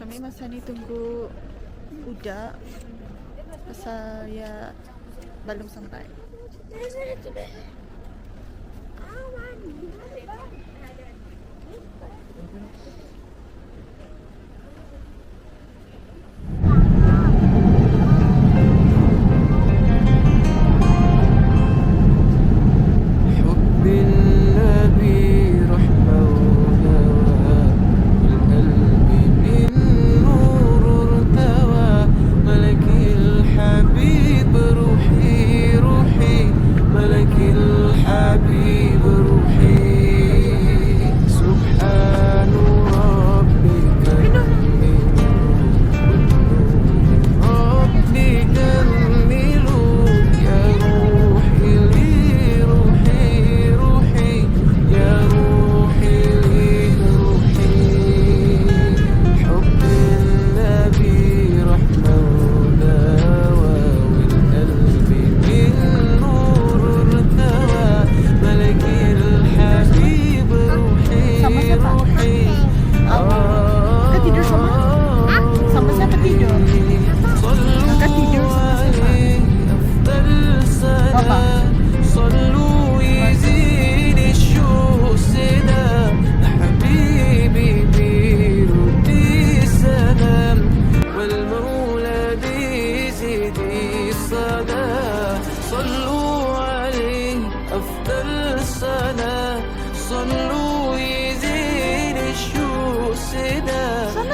kami masa ini tunggu kuda, saya belum sampai.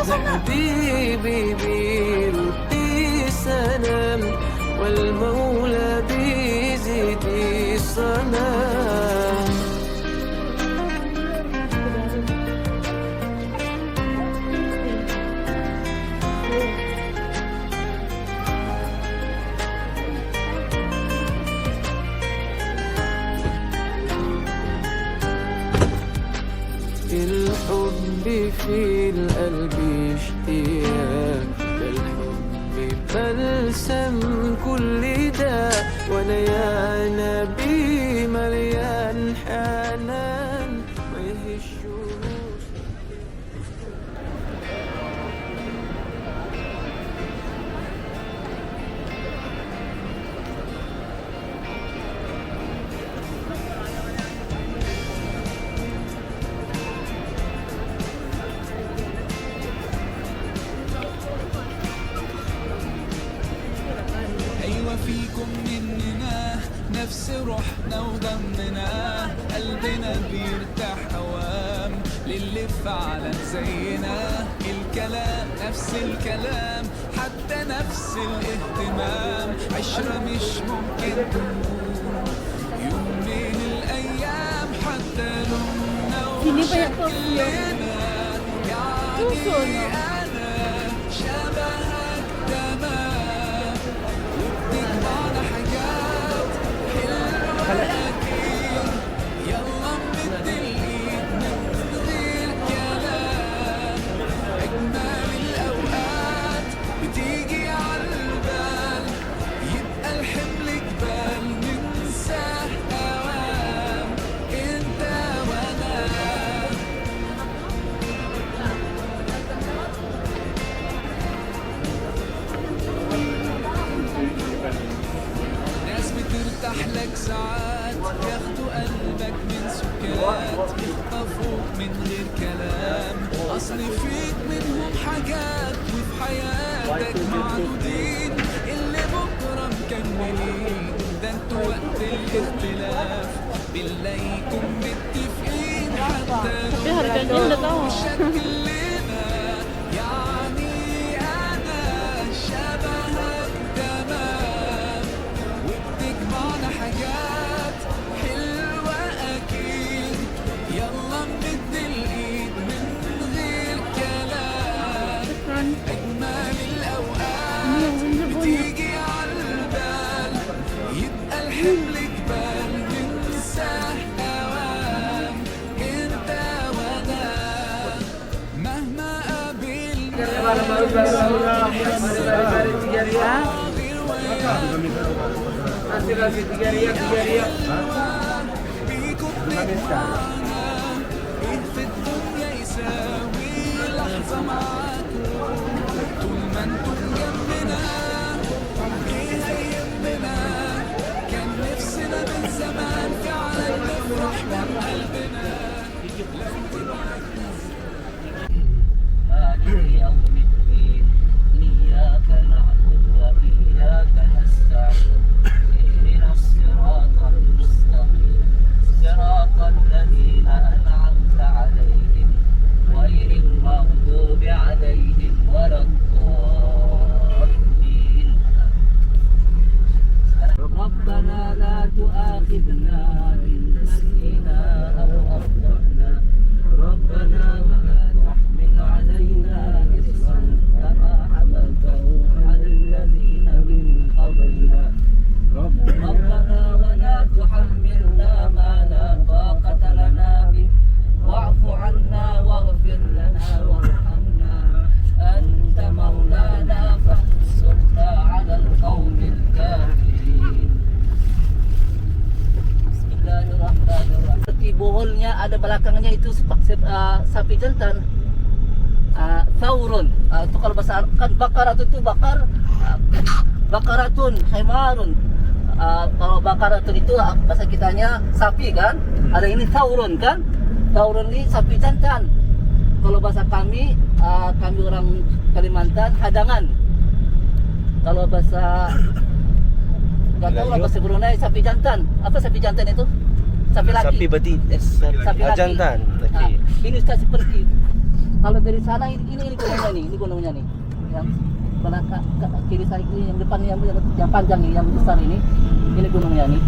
حبيبي بيرد سلام والمولى بيزيد السلام. الحب في القلب اشتياق، ده الحب بلسم كل ده، وانا يا نبي مليان حنان ما يهشوش. فيكم مننا نفس روحنا ودمنا، قلبنا بيرتاح هوام للي فعلا زينا، الكلام نفس الكلام حتى نفس الاهتمام، عشرة مش ممكن تكون يوم من الايام، حتى لوننا وشكلنا يعني انا شبهك تمام، وبتجمعنا حاجات حلوة أكيد، يلا نمد الإيد من غير كلام، أجمل الأوقات بتيجي عالبال، يبقى الحمل جبال ننساه أوام، أنت وأنا. ناس بترتاح لك ساعات، ياخدوا قلبك من سكات، يخطفوك من غير كلام، اصل فيك منهم حاجات وفي حياتك معدودين، اللي بكره مكملين، ده انتوا وقت الاختلاف بنلاقيكم متفقين، حتى لو شكلنا يعني انا شبهك تمام، وبتجمعنا حاجات حلوة أكيد، يلا نمد الإيد من غير كلام، أجمل الأوقات بتيجي عالبال، يبقى الحمل جبال ننساه أوام، أنت وأنا مهما بيكم بنتمنى ايه في الدنيا يساوي لحظة معاكم. belakangnya itu sapi jantan. Thawrun. Itu kalau bahasa Arab kan bakaratun itu bakaratun, himarun. Kalau bakaratun itu bahasa kitanya sapi kan. Ada ini thawrun kan. Thawrun ini sapi jantan. Kalau bahasa kami orang Kalimantan hadangan. Kalau bahasa nggak tahu lah bahasa Brunei sapi jantan. Apa sapi jantan itu? Sapi laki. Sapi betina, Sapi laki. jantan. Nah, ini Ustaz seperti kalau dari sana ini gunungnya nih. Yang belakang kiri saya ini yang depan yang panjang ini yang besar ini gunungnya nih.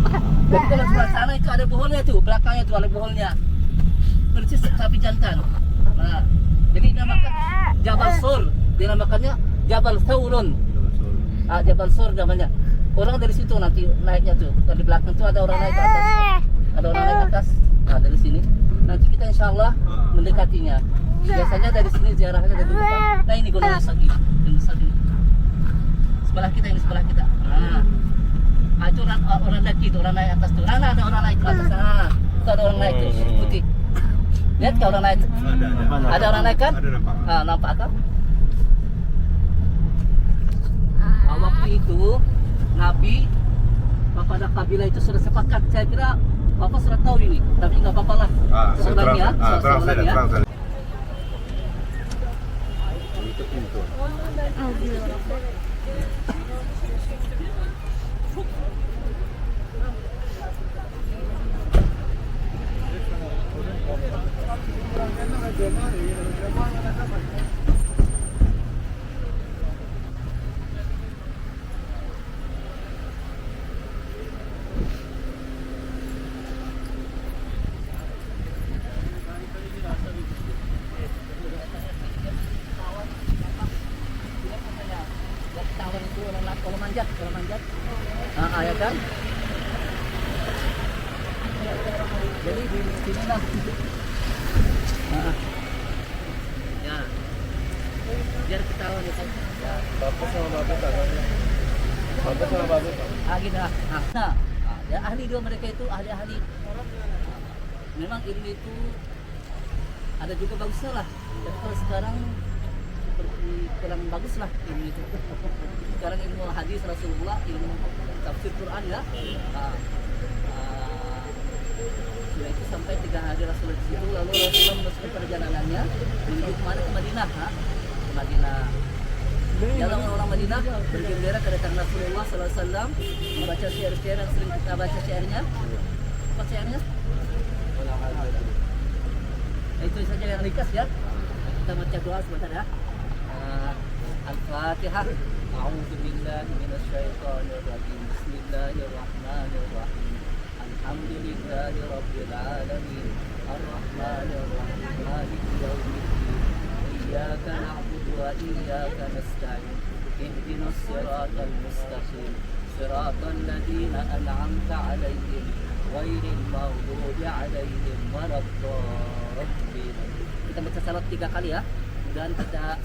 Jadi kalau sebelah sana itu ada boholnya tuh, belakangnya tuh ada boholnya. Persis sapi jantan. Nah, jadi dinamakan Jabal Sur, dinamakannya Jabal Thawrun. Jabal Sur namanya. Orang dari situ nanti naiknya tuh. Dari belakang tuh ada orang naik ke atas. Ada orang naik ke atas. Nah, dari sini. Nanti kita insya Allah mendekatinya. Biasanya dari sini ziarahnya dari depan. Nah, ini Gunung Sagi. Gunung Sagi. Sebelah kita ini sebelah kita. Nah, itu orang daki itu orang naik atas tuh. Nah, ada orang naik ke atas. Nah, itu ada orang naik tuh putih. Lihat kalau orang naik. Ada orang naik kan? Ada nampak. Nampak kan? Waktu itu Nabi pada kabilah itu sudah sepakat. Saya kira Bapak sudah tahu ini, tapi nggak apa-apa lah. Terang ya. Oh, gila. Kalau manjat. Ya kan? Jadi di sini lah. Ya. Biar ketahuan itu. Ya. Bapak sama bapak tangannya. Bapak sama bapak. Gini lah. Ya ahli dua mereka itu ahli-ahli. Memang ilmu itu ada juga bagusnya lah. Tapi kalau sekarang seperti kurang bagus lah ilmu itu. Sekarang ilmu hadis Rasulullah, ilmu tafsir Quran ya. Sudah itu sampai 3 hari Rasulullah di situ, lalu Rasulullah meneruskan perjalanannya menuju kemana? Ke Madinah, ke Madinah. Dalam orang Madinah bergembira kedatangan Rasulullah SAW, membaca syair-syair yang sering kita baca syairnya. Apa syairnya? Itu saja yang ringkas ya. Kita baca doa sebentar ya. Al-Fatihah. A'udzu billahi minasyaitonir rajim. Bismillahirrahmanirrahim. Alhamdulillahi rabbil alamin. Arrahmanir rahim. Maliki yaumiddin. Iyyaka na'budu wa iyyaka nasta'in. Ihdinas siratal mustaqim. Siratal ladzina an'amta 'alaihim ghairil maghdubi 'alaihim waladdallin. Kita baca salat 3 kali ya. Dan kita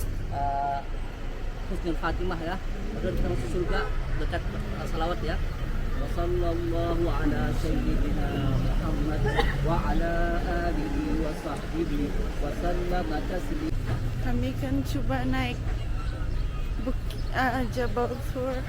husnul khatimah ya. Kemudian kita masuk surga dekat salawat ya. Wassallallahu ala sayyidina Muhammad wa ala alihi wa sahbihi wa sallama taslima. Kami kan coba naik Jabal Sur.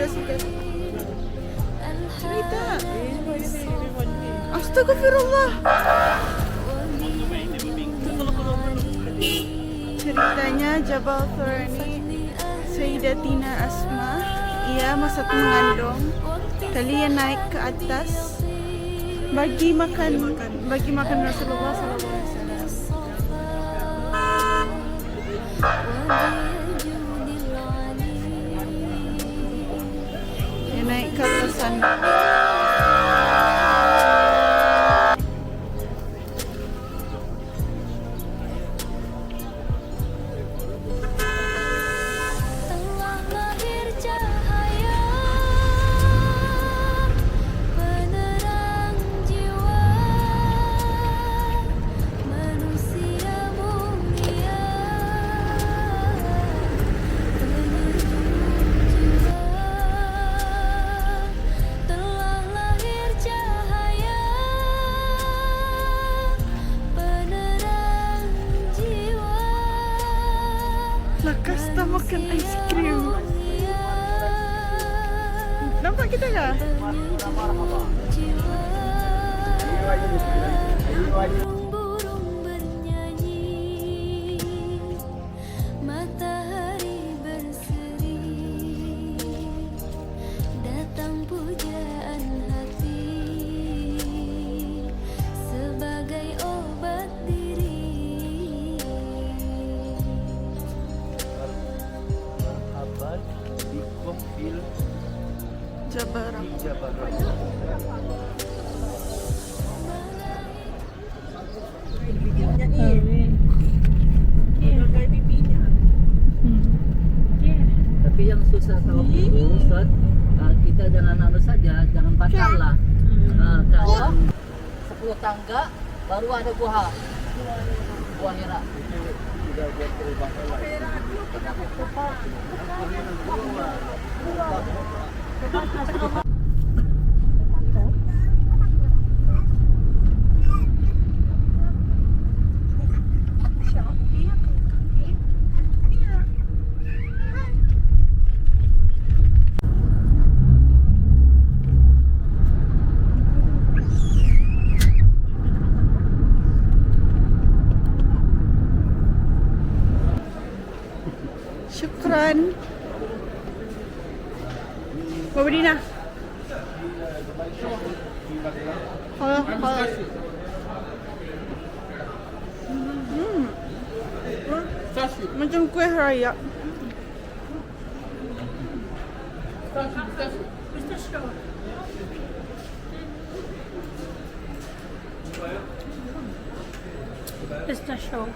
udah suka. Cerita. Astagfirullah. Ceritanya Jabal Thur ini Sayyidatina Asma, ia masa mengandung, kalian naik ke atas bagi makan Rasulullah SAW. Dia naik ke atas sana. Telah lahir cahaya penerang jiwa manusia mulia, peneduh jiwa. Telah lahir cahaya penerang jiwa. Lekas tak makan ice cream. Nampak kita nggak? Burung bernyanyi, matahari berseri, datang pujaan hati sebagai obat diri. Marhaban bikum fil Jabar. Jabar. Tapi yang susah sama itu, Ustaz, kita jangan anu saja, jangan batal lah. Kalau 10 tangga baru ada buah hira. Sudah buat perubahan lain. Syukran. Bawa Dina. Halo. Macam kuih raya. Pistachio.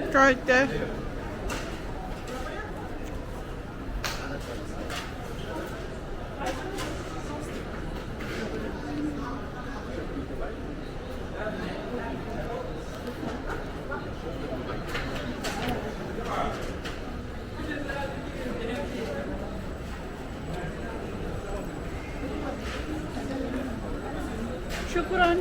Right there. Syukran.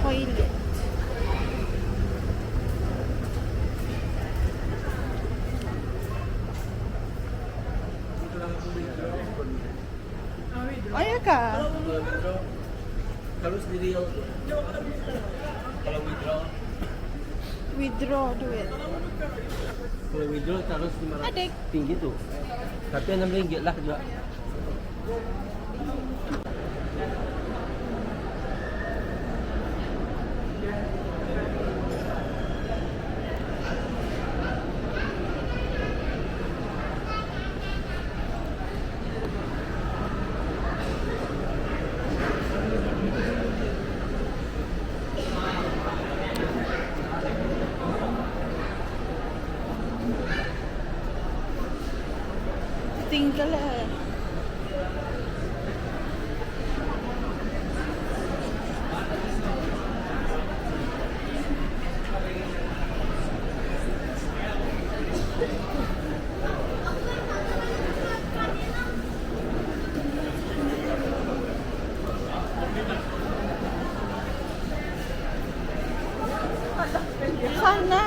Toilet. Oh ya kak? Kalau sendiri kalau Withdraw duit. kalau withdraw terus 500 Adik. tinggi tuh. Tapi RM6 lah juga. color. Sana.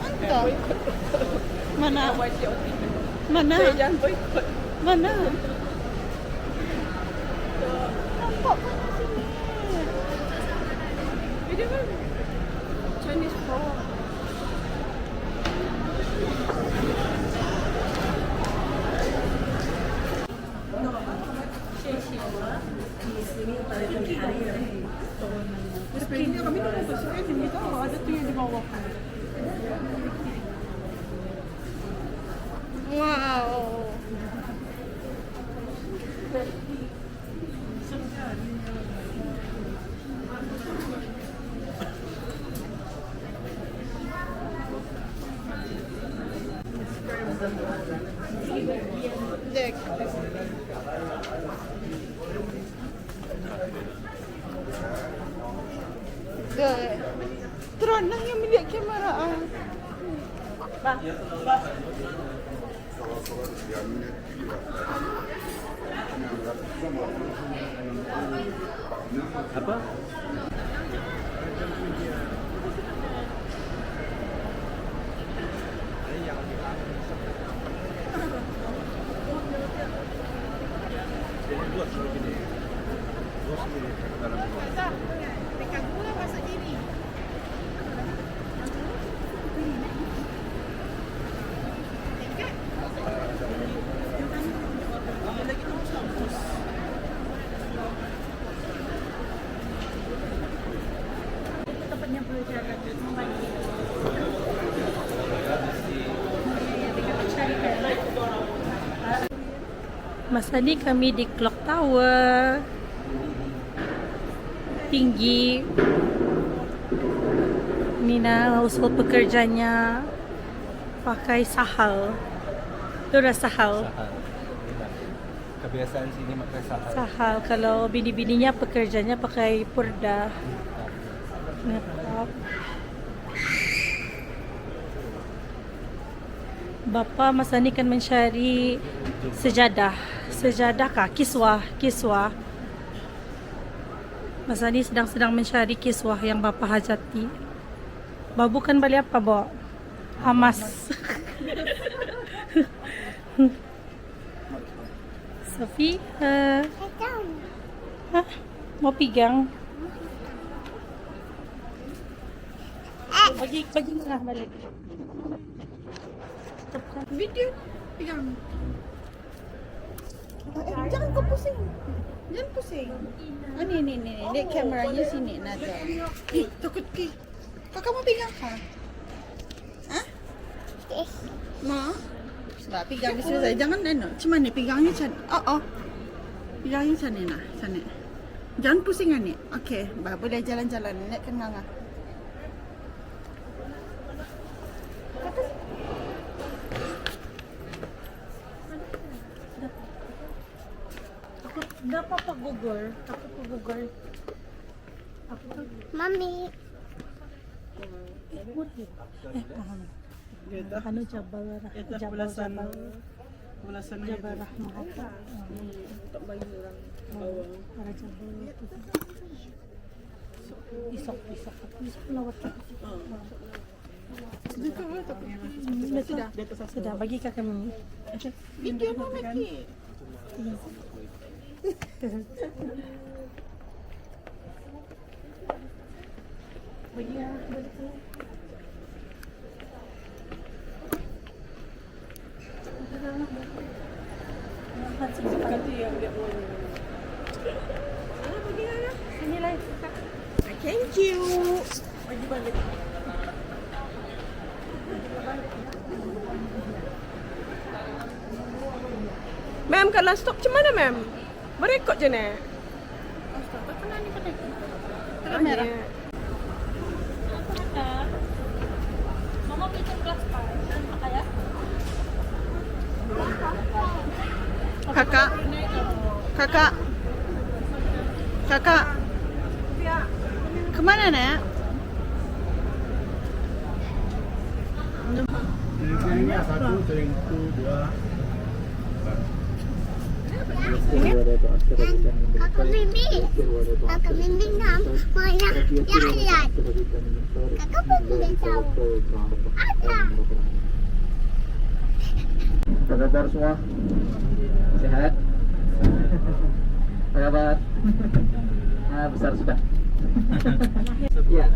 Anta. Mana? Mana? Mana? Nampak mana sini? Video kan? Chinese flower. Ini kami dah besar ni, tahu ada tu yang di bawah. Wow. Dek. Dek. Terus lah yang melihat kamera ah. Apa? Dekat gula masak diri. Masa ni kami di Clock Tower. Tinggi. Mina household pekerjanya pakai sahal. Itu dah sahal. Kebiasaan sini pakai sahal. Sahal. Kalau bini-bininya pekerjanya pakai purdah. Niqab. Bapa masa ni kan mencari sejadah. Sejadah kah? Kiswah. Kiswah. Masa ni sedang mencari kiswah yang bapa hajati. Babu kan balik apa, Bo? Hamas. Sofi, hah? Mau pegang? Bagi tengah balik. Video pegang. Jangan kau pusing. Jangan pusing. Oh, ni. Dek kameranya sini Nada. Takut ki. Kakak mau pegang kah? Hah? Mau? Sebab pegang di sini. Jangan cuma ni pegangnya macam. Oh. Pegangnya macam ni nah. Sana. Jangan pusing ni. Okey, boleh jalan-jalan. Nek kenang ah. Dapat pa Google. Dapat pa Google. Mami. Paham. Ano Jabal Jabal Jabal Rahmah. Tak bagi orang bawah. Para Jabal. Isok lawat. Sudah bagi kakak kami. Video mau lagi. Bagi ya, balik tu. Ganti yang dia mau. Bagi lah. Sini lah. Thank you. Bagi balik. Ma'am, kalau stop macam mana, ma'am? Merekod je nak? Kamera. Kakak. Kakak. Kakak. Kemana, Nak? Kiri-kirinya 1, sering 1, 2. Kakak bimbing. Kakak bimbing banyak ayat. Kakak pun tidak tahu. Ada. Apa kabar semua? Sehat? Apa kabar? Besar sudah. Iya.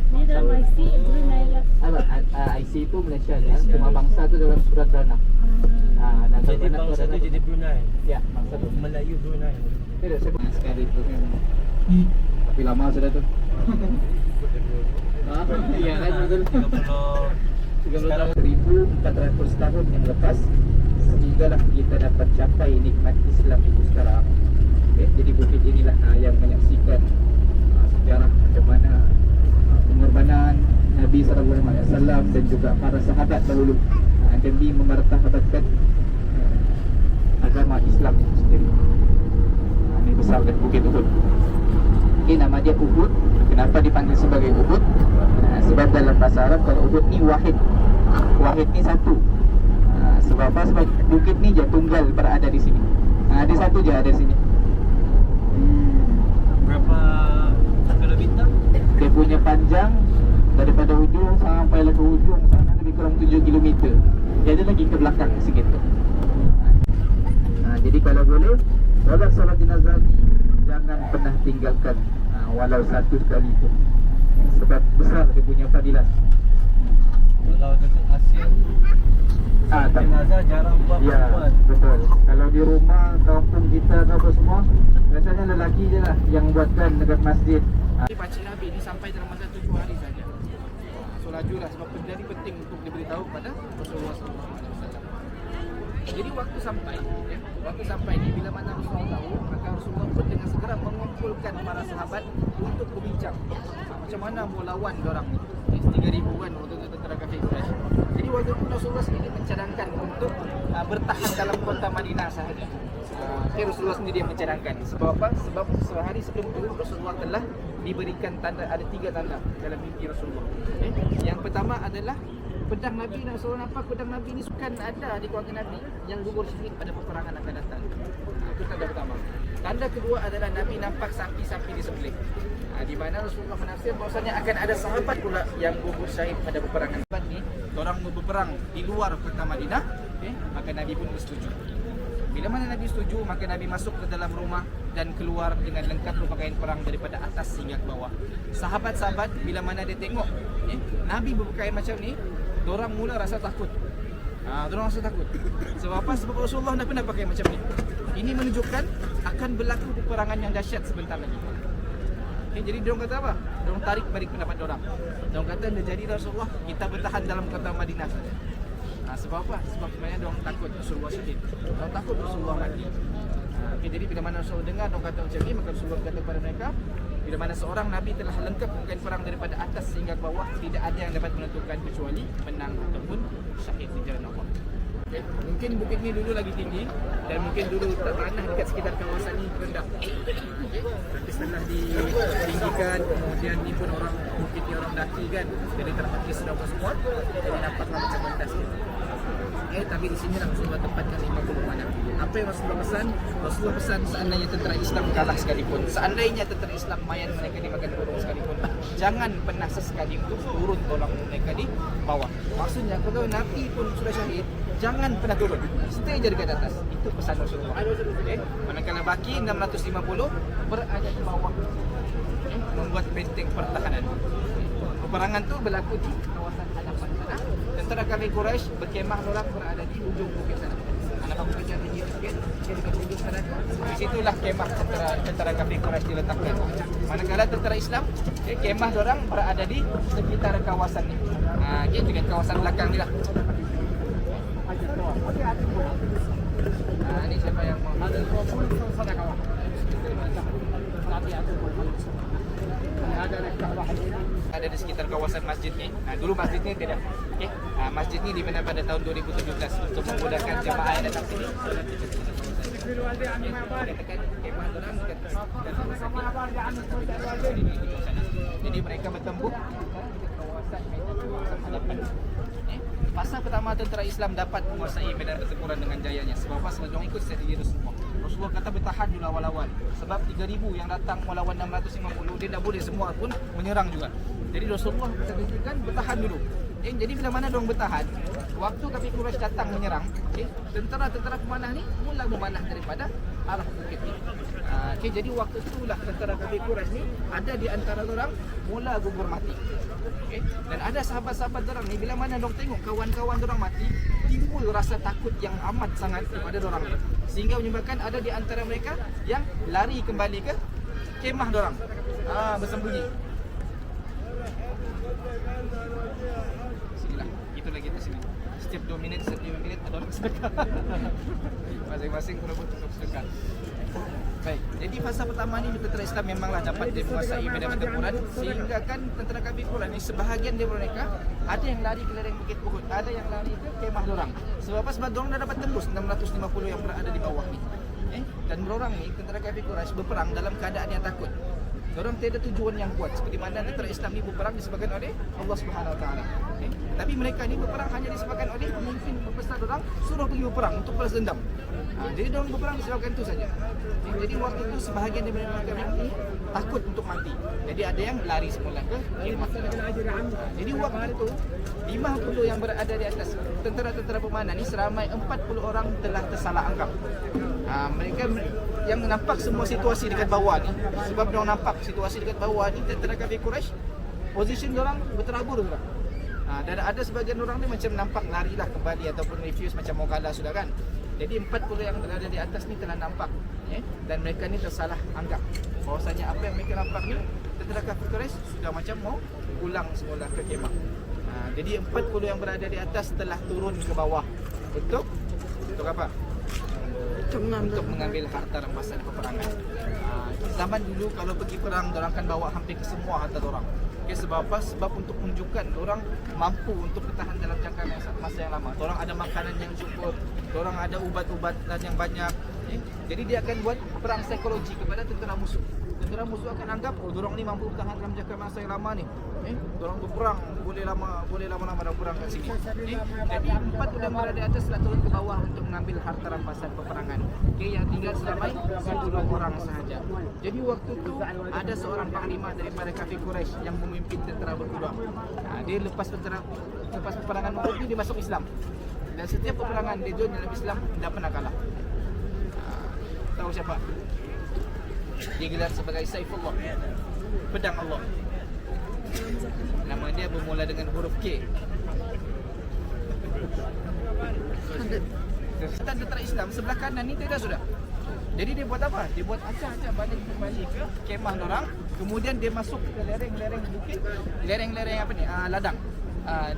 IC itu Malaysia ya. Cuma bangsa itu dalam surat Dana. Dan Jadi bangsa tu jadi Brunei. Ya, bangsa tu Melayu Brunei. Tidak, saya pernah sekali itu. Tapi lama sudah tu. Iya kan betul. 1400 tahun yang lepas sehinggalah kita dapat capai nikmat Islam itu sekarang. Jadi bukit inilah yang menyaksikan sejarah macam mana pengorbanan Nabi SAW dan juga para sahabat dahulu demi memertahankan agama Islam itu sendiri. Ini besar kan bukit Uhud. Ini nama dia Uhud. Kenapa dipanggil sebagai Uhud? Sebab dalam bahasa Arab kalau Uhud ni wahid. Wahid ni satu. Sebab apa? Sebab bukit ni je tunggal berada di sini. Ada satu je ada di sini. Berapa kilometer? Dia punya panjang daripada hujung sampai ke hujung sana lebih kurang 7 km. Dia ada lagi ke belakang sikit tu. Jadi kalau boleh solat jenazah ni jangan pernah tinggalkan walau satu sekali pun. Sebab besar dia punya fadilah. Kalau dekat Asia jenazah jarang buat Ya, perempuan. betul. Kalau di rumah, kampung kita ke apa semua, biasanya lelaki je lah yang buatkan dekat masjid. Pakcik Nabi ni sampai dalam masa 7 hari saja. So lajulah sebab benda ni penting untuk diberitahu kepada Rasulullah SAW. Jadi waktu sampai ni bila mana Rasulullah tahu, maka Rasulullah pun dengan segera mengumpulkan para sahabat untuk berbincang macam mana mau lawan diorang ni. 3,000 kan waktu itu tentera kafir Quraisy. Jadi waktu itu Rasulullah sendiri mencadangkan untuk bertahan dalam kota Madinah sahaja. Rasulullah sendiri yang mencadangkan. Sebab apa? Sebab sehari sebelum itu Rasulullah telah diberikan tanda, ada 3 tanda dalam mimpi Rasulullah. Yang pertama adalah pedang Nabi. Rasulullah nampak pedang Nabi ni bukan ada di keluarga Nabi yang gugur syahid pada peperangan akan datang. Itu tanda pertama. Tanda kedua adalah Nabi nampak sapi-sapi disembelih. Di mana Rasulullah menafsir bahawasanya akan ada sahabat pula yang gugur syahid pada peperangan. Ni, orang mau berperang di luar kota Madinah, maka Nabi pun bersetuju. Bila mana Nabi setuju, maka Nabi masuk ke dalam rumah dan keluar dengan lengkap pakaian perang daripada atas hingga ke bawah. Sahabat-sahabat bila mana dia tengok Nabi berpakaian macam ni, diorang mula rasa takut. Diorang rasa takut. Sebab apa? Sebab Rasulullah dah pernah pakai macam ni. Ini menunjukkan akan berlaku peperangan yang dahsyat sebentar lagi. Jadi diorang kata apa? Diorang tarik balik pendapat diorang. Diorang kata, jadi Rasulullah, kita bertahan dalam kota Madinah saja. Sebab apa? Sebab sebenarnya diorang takut Rasulullah syahid. Diorang takut Rasulullah mati. Jadi bila mana Rasulullah dengar diorang kata macam ni, maka Rasulullah kata kepada mereka, bila mana seorang Nabi telah lengkap pakaian perang daripada atas hingga ke bawah, tidak ada yang dapat menentukan kecuali menang ataupun syahid di jalan Allah. Mungkin bukit ni dulu lagi tinggi dan mungkin dulu tanah dekat sekitar kawasan ni rendah. Tapi setelah ditinggikan, kemudian ni pun orang bukit ni orang daki kan, jadi terpakis sudah semua, jadi nampaklah macam pentas gitu. Tapi di sini Rasulullah tempatkan 50 mana. Apa yang Rasulullah pesan? Rasulullah pesan seandainya tentera Islam kalah sekalipun, seandainya tentera Islam mayat mereka dimakan burung sekalipun, jangan pernah sesekali untuk turun tolong mereka di bawah. Maksudnya kalau Nabi pun sudah syahid, jangan pernah turun, stay je dekat atas. Itu pesan Rasulullah. Manakala baki 650 berada di bawah, membuat benteng pertahanan. Peperangan tu berlaku di kawasan hadapan sana. Tentera kafir Quraisy berkemah orang berada di ujung bukit sana. Nampak bukit yang tinggi sikit, dekat ujung sana. Di situlah kemah tentera kafir Quraisy diletakkan. Manakala tentera Islam, kemah orang berada di sekitar kawasan ni. Juga kawasan belakang ni lah. Ini siapa yang mau? Sana kawan. Ada di sekitar kawasan masjid ni. Dulu masjid ni tidak. Masjid ni di mana pada tahun 2017 untuk memudahkan jemaah yang datang sini. Dia tekan kemah orang dekat jadi mereka bertembung ke kawasan hadapan. Fasa pertama tentera Islam dapat menguasai medan pertempuran dengan jayanya. Sebab apa? Sebab mereka ikut strategi Rasulullah. Rasulullah kata bertahan dulu awal-awal. Sebab 3,000 yang datang melawan 650, dia tak boleh semua pun menyerang juga. Jadi Rasulullah katakan bertahan dulu. Jadi bila mana diorang bertahan, waktu kafir Quraisy datang menyerang, tentera-tentera pemanah ni mula memanah daripada arah bukit ni. Jadi waktu itulah tentera kafir Quraisy ni ada di antara orang mula gugur mati. Dan ada sahabat-sahabat orang ni bila mana diorang tengok kawan-kawan diorang mati, timbul rasa takut yang amat sangat kepada diorang ni. Sehingga menyebabkan ada di antara mereka yang lari kembali ke kemah diorang. Bersembunyi. Itulah kita sini. Setiap 2 minit, setiap 5 minit ada orang sedekah. Masing-masing berebut untuk sedekah. Baik, jadi fasa pertama ni tentera Islam memanglah dapat menguasai medan pertempuran sehingga kan tentera kafir Quraisy ni sebahagian daripada mereka ada yang lari ke lereng Bukit Uhud, ada yang lari ke kemah dorang. Sebab apa? Sebab dorang dah dapat tembus 650 yang berada di bawah ni. Dan dorang ni tentera kafir Quraisy berperang dalam keadaan yang takut. Dorang tiada tujuan yang kuat seperti mana tentera Islam ni berperang disebabkan oleh Allah Subhanahu Wa Taala. Tapi mereka ni berperang hanya disebabkan oleh pemimpin pembesar dorang suruh pergi berperang untuk balas dendam. Jadi dorang berperang disebabkan itu saja. Jadi waktu itu sebahagian daripada mereka ni takut untuk mati. Jadi ada yang lari semula ke kemah. Jadi waktu itu 50 yang berada di atas tentera-tentera pemanah ni seramai 40 orang telah tersalah anggap. Mereka yang nampak semua situasi dekat bawah ni, sebab diorang nampak situasi dekat bawah ni tentera kafir Quraisy position diorang berterabur juga. Dan ada sebagian orang ni macam nampak larilah kembali ataupun refuse macam mau kalah sudah kan. Jadi 40 yang berada di atas ni telah nampak dan mereka ni tersalah anggap bahawasanya apa yang mereka nampak ni tentera kafir Quraisy sudah macam mau pulang semula ke kemah. Jadi 40 yang berada di atas telah turun ke bawah untuk apa? Untuk mengambil harta rampasan peperangan. Zaman dulu kalau pergi perang, dorang akan bawa hampir ke semua harta dorang. Sebab apa? Sebab untuk menunjukkan dorang mampu untuk bertahan dalam jangka masa yang lama. Dorang ada makanan yang cukup, dorang ada ubat-ubatan yang banyak. Jadi dia akan buat perang psikologi kepada tentera musuh. Tentera musuh akan anggap, dorang ni mampu bertahan dalam jangka masa yang lama ni. Dorang berperang boleh lama-lama dah perang kat sini. Jadi 4 yang berada di atas telah turun ke bawah untuk mengambil harta rampasan peperangan. Yang tinggal seramai 10 orang sahaja. Jadi waktu tu ada seorang panglima daripada kafir Quraisy yang memimpin tentera berkuda. Dia lepas peperangan Uhud ni dia masuk Islam. Dan setiap peperangan dia join dalam Islam tidak pernah kalah. Tahu siapa? Dia gelar sebagai Saifullah, pedang Allah. Nama dia bermula dengan huruf K. Tentera Islam sebelah kanan ni tidak sudah. Jadi dia buat apa? Dia buat acah-acah balik kembali ke kemah dorang. Kemudian dia masuk ke lereng-lereng bukit, lereng-lereng apa ni? Ladang.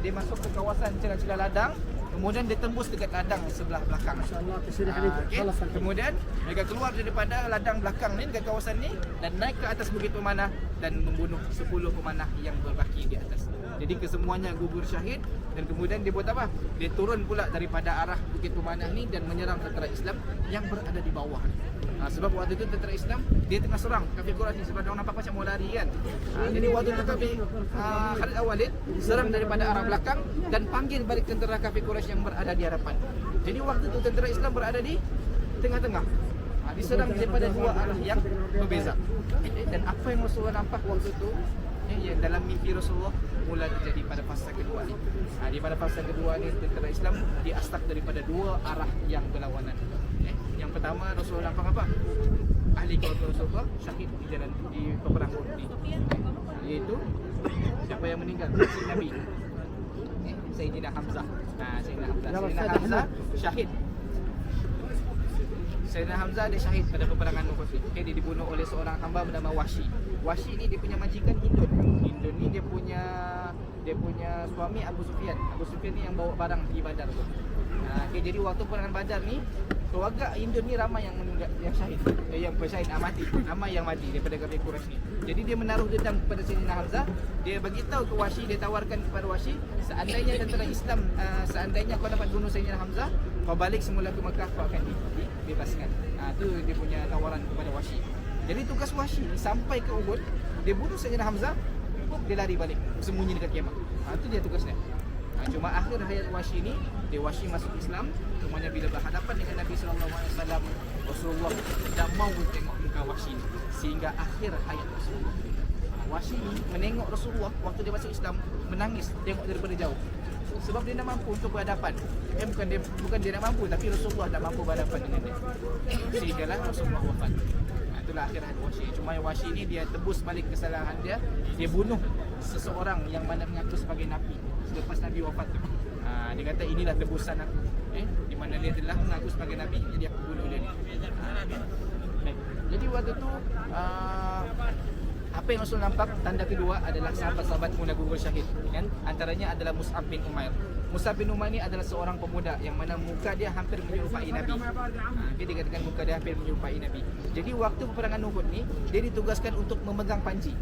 Dia masuk ke kawasan celah-celah ladang. Kemudian dia tembus dekat ladang sebelah belakang. Kemudian mereka keluar daripada ladang belakang ni dekat kawasan ni dan naik ke atas bukit pemanah dan membunuh 10 pemanah yang berbaki di atas. Jadi kesemuanya gugur syahid dan kemudian dia buat apa? Dia turun pula daripada arah bukit pemanah ni dan menyerang tentera Islam yang berada di bawah ni. Sebab waktu itu tentera Islam dia tengah serang kafir Quraisy sebab dia nampak macam mau lari kan. Jadi waktu itu kafir Khalid Al-Walid serang daripada arah belakang dan panggil balik tentera kafir Quraisy yang berada di hadapan. Jadi waktu itu tentera Islam berada di tengah-tengah. Diserang daripada dua arah yang berbeza. Dan apa yang Rasulullah nampak waktu itu yang dalam mimpi Rasulullah mula terjadi pada fasa kedua ni. Di pada fasa kedua ni tentera Islam diastak daripada dua arah yang berlawanan. Yang pertama Rasulullah nampak apa? Ahli keluarga Rasulullah syahid di jalan di peperangan Uhud ni. Iaitu siapa yang meninggal? Nabi. Sayyidina Hamzah. Sayyidina Hamzah syahid. Sayyidina Hamzah dia syahid pada peperangan Uhud ni. Dia dibunuh oleh seorang hamba bernama Wahsy. Wahsy ni dia punya majikan Hindun. Hindun ni dia punya suami Abu Sufyan. Abu Sufyan ni yang bawa barang di Badar tu. Jadi waktu peperangan Badar ni keluarga Hindun ni ramai yang meninggal, yang syahid, mati. Ramai yang mati daripada kafir Quraisy ni. Jadi dia menaruh dendam kepada Sayyidina Hamzah. Dia beritahu ke Wahsy, dia tawarkan kepada Wahsy, seandainya tentera Islam, seandainya kau dapat bunuh Sayyidina Hamzah, kau balik semula ke Mekah, kau akan dibebaskan. Tu dia punya tawaran kepada Wahsy. Jadi tugas Wahsy ni sampai ke Uhud, dia bunuh Sayyidina Hamzah, dia lari balik, sembunyi dekat kemah. Tu dia tugasnya. Cuma akhir hayat Wahsy ni, dia Wahsy masuk Islam. Cumanya bila berhadapan dengan Nabi SAW, Rasulullah tidak mau tengok muka Wahsy ni, sehingga akhir hayat Rasulullah. Wahsy ni menengok Rasulullah waktu dia masuk Islam, menangis tengok daripada jauh. Sebab dia tak mampu untuk berhadapan. Bukan dia tak mampu, tapi Rasulullah tak mampu berhadapan dengan dia. Sehinggalah Rasulullah wafat. Itulah akhir hayat Wahsy. Cuma Wahsy ni dia tebus balik kesalahan dia. Dia bunuh seseorang yang mana mengaku sebagai Nabi selepas Nabi wafat tu. Dia kata inilah tebusan aku. Di mana dia telah mengaku sebagai Nabi, jadi aku bunuh dia ni. Jadi waktu tu apa yang Rasul nampak, tanda kedua adalah sahabat-sahabat mula gugur syahid, kan? Antaranya adalah Mus'ab bin Umair. Mus'ab bin Umair ni adalah seorang pemuda yang mana muka dia hampir menyerupai Nabi. Dia dikatakan muka dia hampir menyerupai Nabi. Jadi waktu peperangan Uhud ni, dia ditugaskan untuk memegang panji.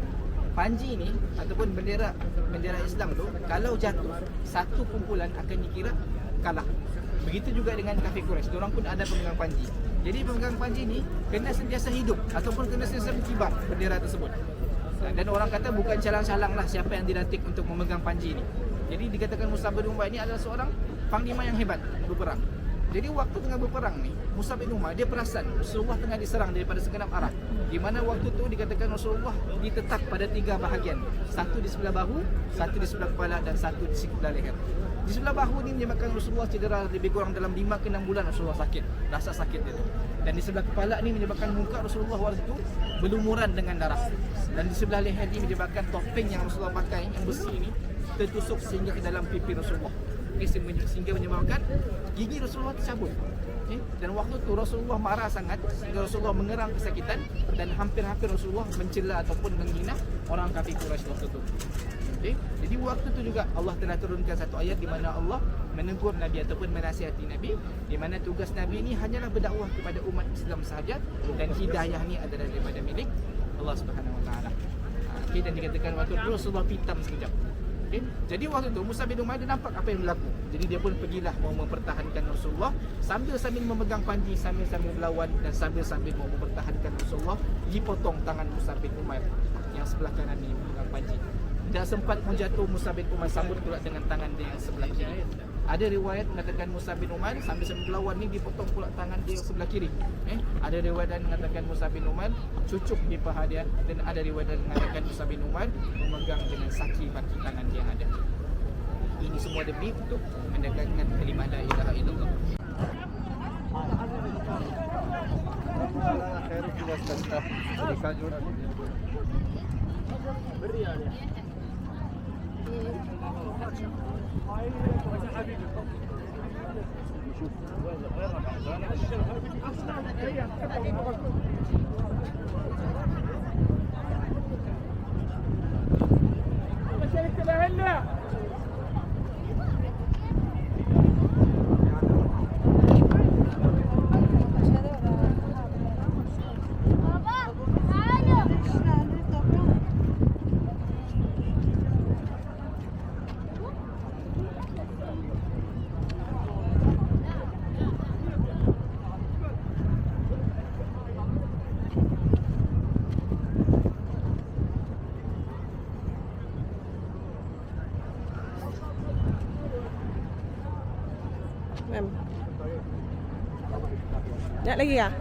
Panji ni ataupun bendera Islam tu, kalau jatuh, satu kumpulan akan dikira kalah. Begitu juga dengan kafir Quraisy, diorang pun ada pemegang panji. Jadi pemegang panji ni kena sentiasa hidup ataupun kena sentiasa berkibar bendera tersebut. Dan orang kata bukan calang-calang lah siapa yang dilantik untuk memegang panji ni. Jadi dikatakan Mus'ab bin Umair ni adalah seorang panglima yang hebat berperang. Jadi waktu tengah berperang ni, Mus'ab bin Umair dia perasan Rasulullah tengah diserang daripada segenap arah. Di mana waktu tu dikatakan Rasulullah ditetak pada 3 bahagian. Satu di sebelah bahu, satu di sebelah kepala dan satu di sebelah leher. Di sebelah bahu ni menyebabkan Rasulullah cedera lebih kurang dalam 5 ke 6 bulan Rasulullah sakit. Rasa sakit dia tu. Dan di sebelah kepala ni menyebabkan muka Rasulullah waktu itu berlumuran dengan darah. Dan di sebelah leher ni menyebabkan topeng yang Rasulullah pakai yang besi ni tertusuk sehingga ke dalam pipi Rasulullah. Sehingga menyebabkan gigi Rasulullah tercabut. Dan waktu tu Rasulullah marah sangat sehingga Rasulullah mengerang kesakitan dan hampir-hampir Rasulullah mencela ataupun menghina orang kafir Quraisy waktu tu. Jadi waktu tu juga Allah telah turunkan satu ayat di mana Allah menegur Nabi ataupun menasihati Nabi, di mana tugas Nabi ni hanyalah berdakwah kepada umat Islam sahaja dan hidayah ni adalah daripada milik Allah Subhanahu Wa Taala. Dan dikatakan waktu tu Rasulullah pitam sekejap. Jadi waktu tu Mus'ab bin Umair dia nampak apa yang berlaku. Jadi dia pun pergilah mau mempertahankan Rasulullah sambil memegang panji, sambil melawan dan sambil mau mempertahankan Rasulullah. Dipotong tangan Mus'ab bin Umair yang sebelah kanan ni memegang panji. Dah sempat menjatuh Mus'ab bin Umair sambut pula dengan tangan dia yang sebelah kiri. Ada riwayat mengatakan Mus'ab bin Umair sambil melawan ni dipotong pula tangan dia yang sebelah kiri. Ada riwayat yang mengatakan Mus'ab bin Umair cucuk di paha dia, dan ada riwayat yang mengatakan Mus'ab bin Umair memegang dengan saki baki tangan dia yang ada. Ini semua demi untuk mendekatkan kalimah la ilaha illallah. Ma'am. Nak lagi kah?